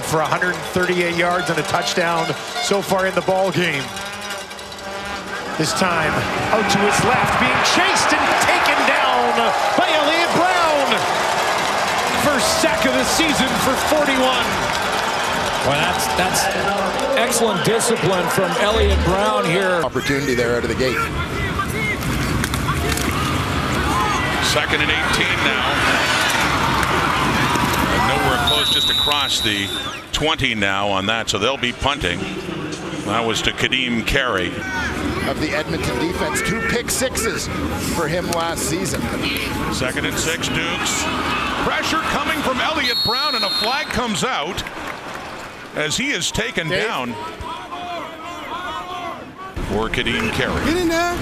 for 138 yards and a touchdown so far in the ball game. This time out to his left, being chased and taken down by Elliott Brown. First sack of the season for 41. Well, that's excellent discipline from Elliott Brown here. Opportunity there out of the gate. 2nd and 18 now. And nowhere close, just across the 20 now on that, so they'll be punting. That was to Kadeem Carey. Of the Edmonton defense, 2 pick sixes for him last season. 2nd and 6, Dukes. Pressure coming from Elliott Brown, and a flag comes out as he is taken down for Kadeem Carey. Get in there.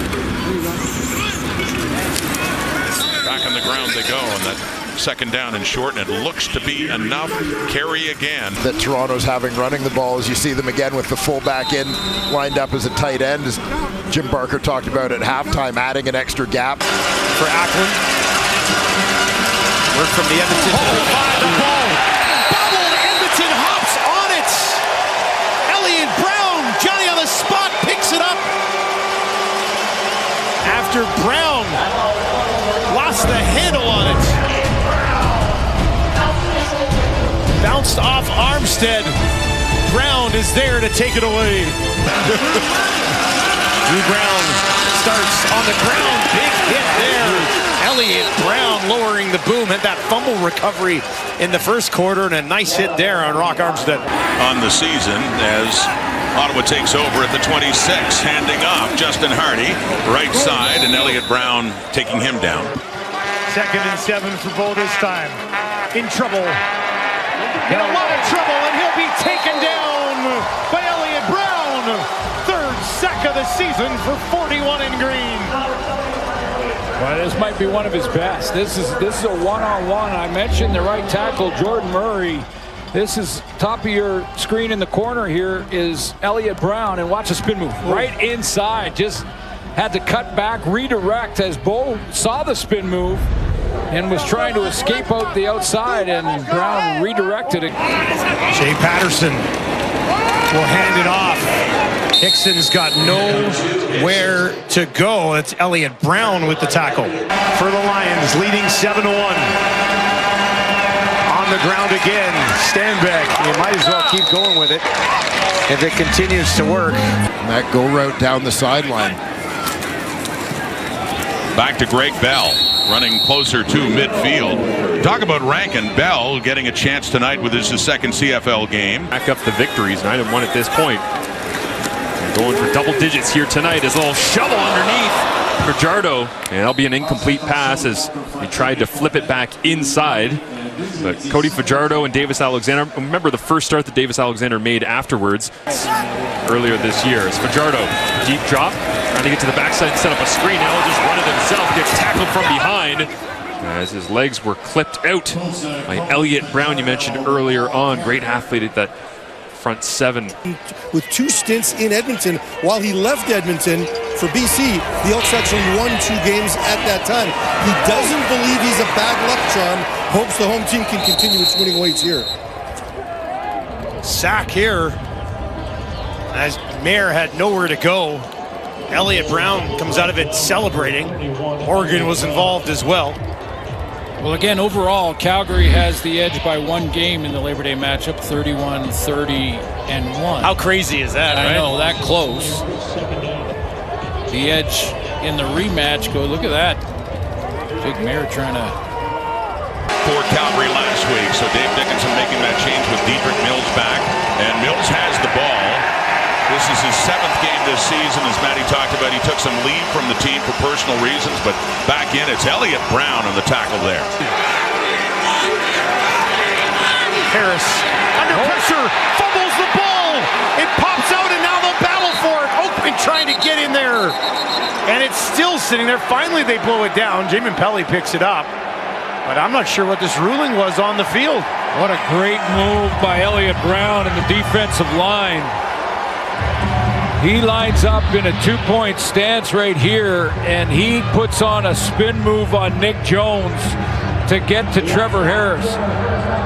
Back on the ground they go on that 2nd down and short, and it looks to be enough. Carry again. That Toronto's having running the ball, as you see them again with the fullback in, lined up as a tight end, as Jim Barker talked about at halftime, adding an extra gap. For Ackland. Work from the Edmonton. The ball. Bobbled. Edmonton hops on it. Elliott Brown, Johnny on the spot, picks it up. After Brown lost the handle on it. Bounced off Armstead. Brown is there to take it away. Drew Brown starts on the ground. Big hit there. Elliott Brown lowering the boom. Had that fumble recovery in the first quarter, and a nice hit there on Rock Armstead. On the season as Ottawa takes over at the 26, handing off Justin Hardy, right side, and Elliott Brown taking him down. 2nd and 7 for Bo this time. In trouble. In a lot of trouble, and he'll be taken down by Elliott Brown. 3rd sack of the season for 41 in green. Well, this might be one of his best. This is a one-on-one. I mentioned the right tackle, Jordan Murray. This is top of your screen in the corner here is Elliott Brown, and watch the spin move right inside. Just had to cut back, redirect as Bo saw the spin move and was trying to escape out the outside, and Brown redirected it. Shea Patterson will hand it off. Hickson's got nowhere to go. It's Elliott Brown with the tackle. For the Lions, leading 7-1. On the ground again. Stanback. You might as well keep going with it if it continues to work. And that go route down the sideline. Back to Greg Bell, running closer to midfield. Talk about Rankin. Bell getting a chance tonight with his 2nd CFL game. Back up the victories, 9-1 at this point. Going for double digits here tonight. His little shovel underneath Fajardo, and that'll be an incomplete pass as he tried to flip it back inside. But Cody Fajardo and Davis Alexander, remember the first start that Davis Alexander made afterwards earlier this year. It's Fajardo, deep drop, trying to get to the backside and set up a screen. Now he'll just run it himself, gets tackled from behind as his legs were clipped out by Elliott Brown, you mentioned earlier on. Great athlete at that front 7. With 2 stints in Edmonton, while he left Edmonton for BC, the Elks actually won 2 games at that time. He doesn't believe he's a bad luck charm. Hopes the home team can continue its winning ways here. Sack here as Mayer had nowhere to go. Elliott Brown comes out of it celebrating. Oregon was involved as well. Well, again, overall, Calgary has the edge by 1 game in the Labor Day matchup, 31-30-1. How crazy is that, right? I know, that close. The edge in the rematch, look at that. Jake Mayer trying to... For Calgary last week, so Dave Dickinson making that change with Dietrich Mills back, and Mills has the ball. This is his 7th game this season. As Matty talked about, he took some leave from the team for personal reasons, but back in, it's Elliott Brown on the tackle there. Harris under pressure, fumbles the ball. It pops out, and now they'll battle for it. Oakman trying to get in there, and it's still sitting there. Finally, they blow it down. Jamin Pelly picks it up, but I'm not sure what this ruling was on the field. What a great move by Elliott Brown in the defensive line. He lines up in a 2-point stance right here, and he puts on a spin move on Nick Jones. to get to Trevor Harris.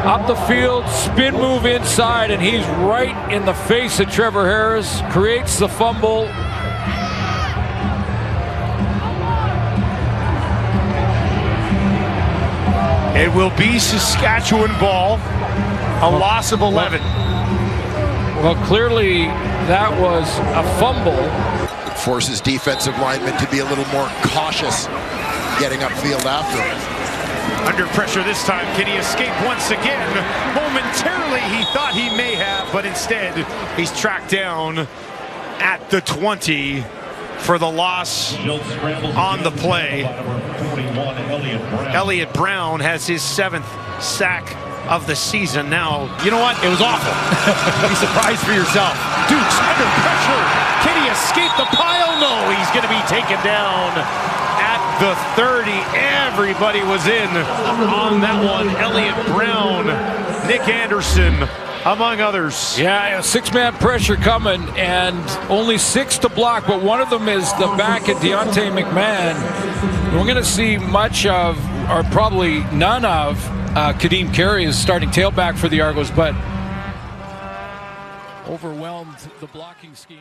Up the field, spin move inside, and he's right in the face of Trevor Harris, creates the fumble. It will be Saskatchewan ball, a loss of 11. Well, clearly that was a fumble. It forces defensive linemen to be a little more cautious getting upfield after it. Under pressure this time, can he escape once again? Momentarily he thought he may have, but instead he's tracked down at the 20 for the loss on the play. Elliott Brown has his 7th sack of the season. Now, you know what? It was awful. Be surprised for yourself. Dukes under pressure. Can he escape the pile? No, he's going to be taken down at the 30. Everybody was in on that one. Elliott Brown, Nick Anderson, among others. Yeah, 6-man pressure coming, and only 6 to block, but one of them is the back at Deontay McMahon. We're going to see much of, or probably none of, Kadeem Carey is starting tailback for the Argos, but overwhelmed the blocking scheme.